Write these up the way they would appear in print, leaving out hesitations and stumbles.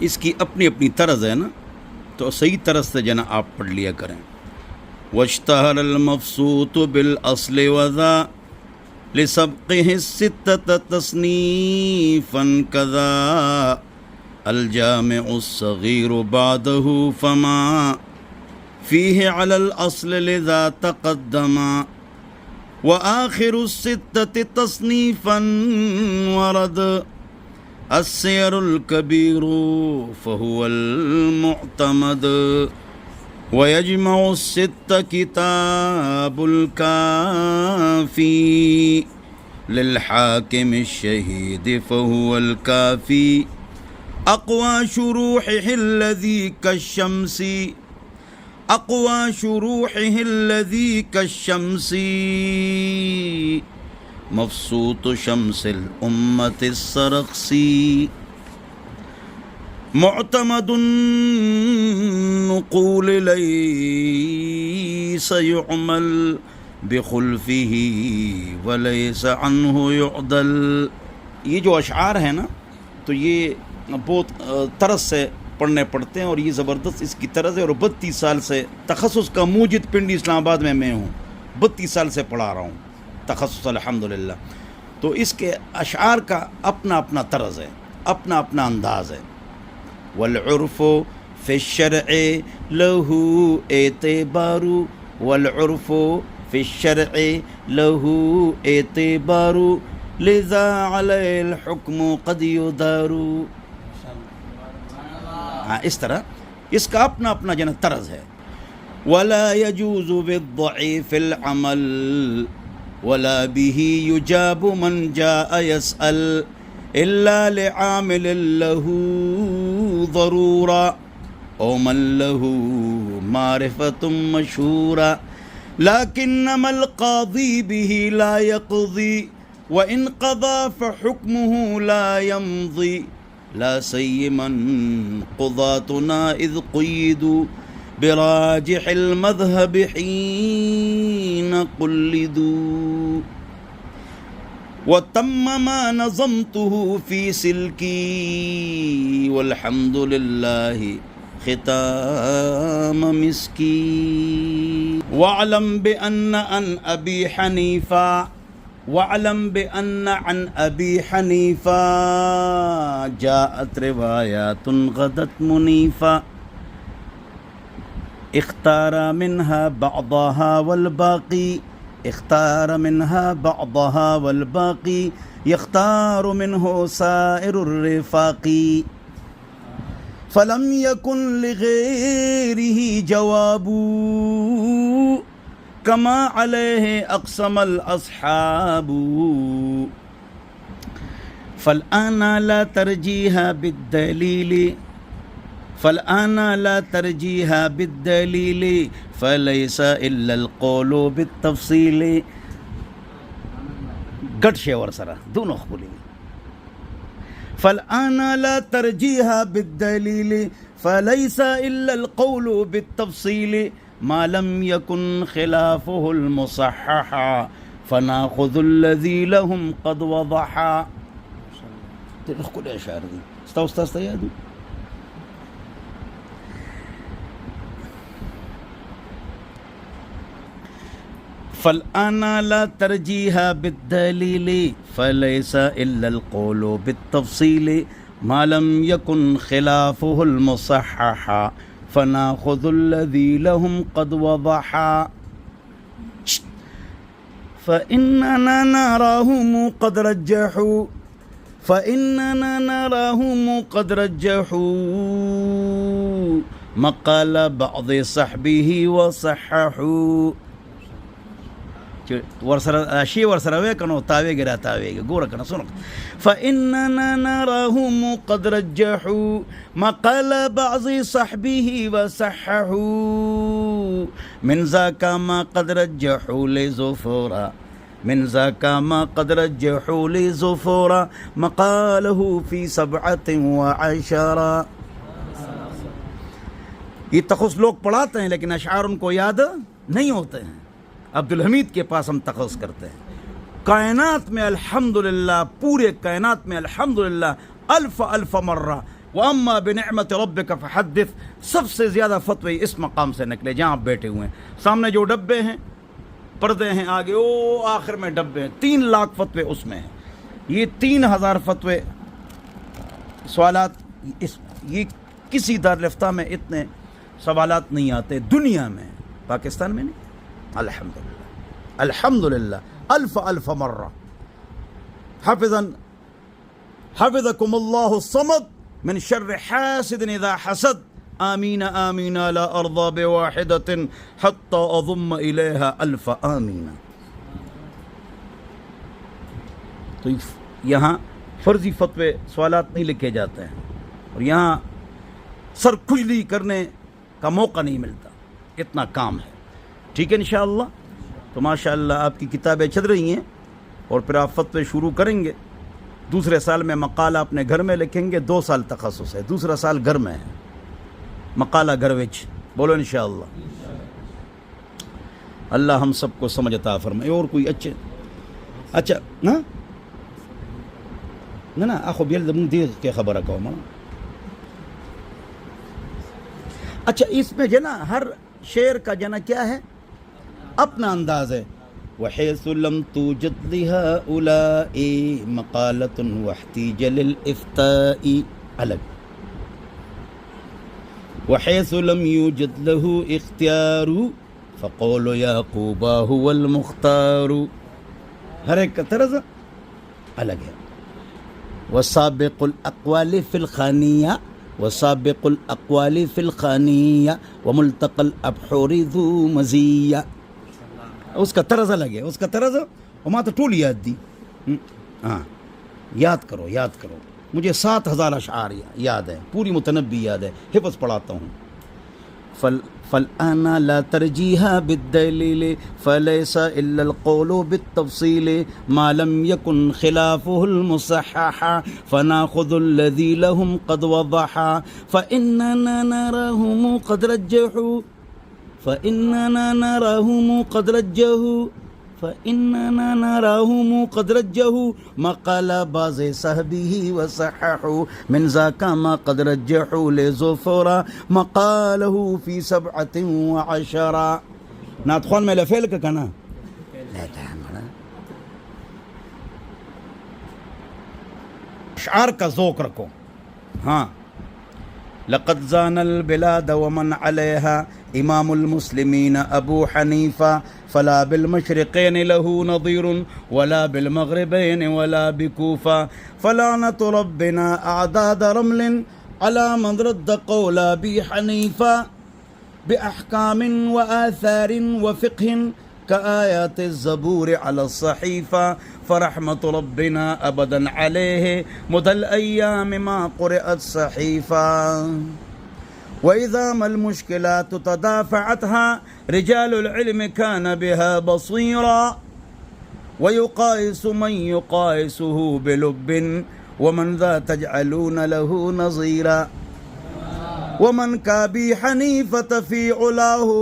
इसकी अपनी अपनी तर्ज है ना, तो सही तरह से जना आप पढ़ लिया करें। वश्तहरल मफसूत बिल अस्ल वज़ा लिसब्क़िहि सित्तत तस्नीफ़न कज़ा अल जामिउ स्सग़ीरु बादहु फमा फ़ीहि अलल अस्ल लिज़ा तक़द्दमा व आख़िरु सित्तति तस्नीफ़न वरद अस्सियरुल कबीरु फ़हुवल मुअतमद व यजमउ सित्त किताबुल काफ़ी लिल हाकिम शहीद फ़हुवल काफ़ी अक़वा शुरूहिहि लज़ी कश्शम्सी अक़वा शुरूहिहि लज़ी कश्शम्सी मफ़सूत शम्सिल उम्मति सरख़सी मुअतमदुन नुक़ूल लैस युअमल बिखुल्फ़िही व लैस अन्हु युअदल। ये जो अशआर है ना, तो ये बहुत तरस से पढ़ने पड़ते हैं और ये ज़बरदस्त इसकी तरज़ है। और 32 साल से तख़स्सुस का मूजिद पिंडी इस्लामाबाद में मैं हूँ, 32 साल से पढ़ा रहा हूँ तख़स्सुस अल्हम्दुलिल्लाह। तो इसके अशआर का अपना अपना तर्ज़ है, अपना अपना अंदाज़ है। वल उर्फ़ु फ़िश्शर'i लहू एतिबारु वल उर्फ़ु फ़िश्शर'i लहू एतिबारु लिज़ा अलैहिल हुक्मु क़द युदारु। हाँ, इस तरह इसका अपना अपना जना तर्ज़ है। वला यजूज़ु बिद्दईफ़िल अमल वला बिही युजाबु मन जाअ यसअल इल्ला लिआमिलिन लहू ज़रूरा औ मन लहू मारिफ़तुम मशहूरा लाकिन्नमल क़ाज़ी बिही ला यक़ज़ी व इन क़ज़ा फ़हुक्मुहु ला यमज़ी ला सय्यमन क़ुज़ातुना इज़ क़ुय्यिदू बिराजिहिल मज़हब हीन क़ुल्लिदू व तम्म मा नज़मतुहु फ़ी सिल्की वल्हम्दुलिल्लाहि ख़िताम मिस्की वअलम बिअन्न अन अबी हनीफ़ा वअलम बिअन्न अन अबी हनीफ़ा जाअत रिवायातुन गदत मुनीफ़ा इख्तारा मिन्हा बअदहा वल बाक़ी इख्तार मिन्हा बअदहा वल बाक़ी यख्तारु मिन्हु साइरुर रिफ़ाक़ी फ़लम यकुन लिग़ैरिही जवाबू कमा अलैहि अक़समल अस्हाबू फ़लआना ला तरजीहा बिद्दलीली फ़लआना ला तरजीहा बिद्दलीली फ़लैसा इल्लल क़ौलु बित्तफ़सीली। गट शेवर सरा दोनों बोलेंगे। फ़लआना ला तरजीहा बिद्दलीली फ़लैसा इल्लल क़ौलु बित्तफ़सीली मा लम यकुन ख़िलाफ़ुहुल मुसहहा फ़नाख़ुज़ुल लज़ी लहुम क़द वज़हा। तो अशार दी उस्ताद याद फ़लआना ला तरजीहा बिद्दलीली फ़लैसा इल्लल क़ौलु बित्तफ़सीली मा लम यकुन ख़िलाफ़ुहुल मुसहहा फ़नाख़ुज़ुल लज़ी लहुम क़द वज़हा फ़इन्नना नराहुम क़द रज्जहू फ़इन्नना नराहुम क़द रज्जहू मक़ाल बअज़ सहबिही व सह्हहू। वर्सरा शी वर्सरा वे कनो तावे गिरा तावे गोरा कनो सुनो फ़इन्नना नराहुम क़द रज्जहू मक़ाल बअज़ सहबिही व सह्हहू मिन ज़ाका मा क़द रज्जहू लिज़ुफ़ुरा मिन ज़ाका मा क़द रज्जहू लिज़ुफ़ुरा मक़ालहू फ़ी सबअतिन व अशरा। ये तख़ुस लोग पढ़ाते हैं लेकिन अशआर उनको याद नहीं होते हैं। अब्दुल हमीद के पास हम तख़ुस करते हैं। कायनात में अल्हम्दुलिल्लाह, पूरे कायनात में अल्हम्दुलिल्लाह अल्फ़ अल्फ़ मर्रा व अम्मा बिनिअमत रब्बिका फहद्दिस, सबसे ज़्यादा फतवे इस मकाम से निकले जहाँ आप बैठे हुए हैं। सामने जो डब्बे हैं, पर्दे हैं, आगे ओ आखिर में डब्बे हैं, 3 लाख फतवे उसमें हैं। ये 3000 फतवे सवालात, ये किसी दारुल-इफ्ता में इतने सवालात नहीं आते दुनिया में, पाकिस्तान में नहीं। अल्हम्दुलिल्लाह अल्हम्दुलिल्लाह, अल्फ मर्रा हफ़िज़कुमुल्लाहु समद मिन शर्रि हासिदिन इज़ा हसद, आमीन आमीन ला अर्ज़ा बिवाहिदतिन हत्ता अज़ुम्म इलैहा अल्फ आमीन। तो यहाँ फ़र्ज़ी फतवे सवालात नहीं लिखे जाते हैं और यहाँ सर खुजली करने का मौका नहीं मिलता, इतना काम है। ठीक है इंशाअल्लाह। तो माशाअल्लाह आपकी किताबें चल रही हैं और फिर आप फतवे शुरू करेंगे। दूसरे साल में मकाला अपने घर में लिखेंगे, 2 साल तखस्सुस है, दूसरा साल घर में है, मकाला घर विच। बोलो इंशाअल्लाह। अल्लाह हम सबको समझ अता फरमाए। और कोई अच्छा ना ना ना आखो बियल मुंह के खबर कहो माना। अच्छा, इसमें जो ना हर शेर का जना क्या है, अपना अंदाज है। वहैसु लम तूजद लिहाउलाई मकालतुन वहतीज लिल इफ्ताई, अलग। वहैसु लम यूजद लहू इख्तियारु फ़क़ौलु याक़ूबा हुवल मुख्तारु, हर एक का तर्ज़ अलग है। वसाबिक़ुल अक़वालि फ़िल ख़ानिया वसाबिक़ुल अक़वालि फ़िल ख़ानिया व मुल्तक़ल अबहूरि ज़ू मज़िया, उसका तर्ज़ अलग है, उसका तर्ज़। और मां तो टूल याद दी। हाँ, याद करो। मुझे 7000 अशआर याद है, पूरी मुतनब्बी याद है, हिफ़्ज़ पढ़ाता हूँ। फल आना ला तरजीहा बिद्दलील फलैसा इल्लल क़ौलु बित्तफ़सील मा लम यकुन ख़िलाफ़ुहुल मुसहहा फ़नाख़ुज़ुल लज़ी लहुम क़द वज़हा फ़इन्नना नराहुम क़द रज्जहू मक़ाला बाज़े सहबिही व सहहू मिन ज़ाका मा क़द रज्जहू लिज़ुफ़रा मक़ालहू फ़ी सबअतिन व अशरा। नात ख़्वान में लफ़ेल का कहना अशआर का ज़ौक़ रखो। हाँ, लक़द ज़ानल बिलाद व मन अलैहा इमामुल मुस्लिमीन अबू हनीफ़ा फ़ला बिल मशरिक़ैन लहू नज़ीरुन वला बिल मग़रिबैन वला बिकूफ़ा फ़लानतु रब्बिना अअदाद रमलिन अला मन रद्द क़ौला बी हनीफ़ा बिअहकामिन व आसारिन व फ़िक़्हिन कआयात ज़बूर अला सहीफ़ा फ़रहमतु रब्बिना अबदन अलैहि मुदल अय्याम मा क़ुरिअत सहीफ़ा वइज़ा मल मुश्किलात तदाफ़अतहा रिजालुल इल्म कान बिहा बसीरा वयुक़ाइसु मन युक़ाइसुहु बिलुब्बिन वमन ज़ा तजअलून लहू नज़ीरा वमन काबी हनीफ़त फ़ी उलाहु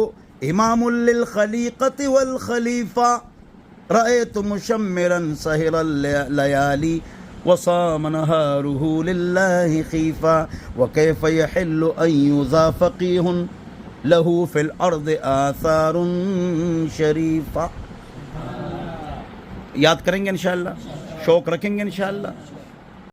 इमामुल लिल ख़लीक़ति वल ख़लीफ़ा रअयतु मुशम्मिरन सहिरल लयाली वसाम नहारुहु लिल्लाहि ख़ीफ़ा व कैफ़ यहिल्लु अन युज़ा फ़क़ीहुन लहू फ़िल अर्ज़ि आसारुन शरीफ़ा। याद करेंगे इंशाअल्लाह, शौक़ रखेंगे इंशाअल्लाह।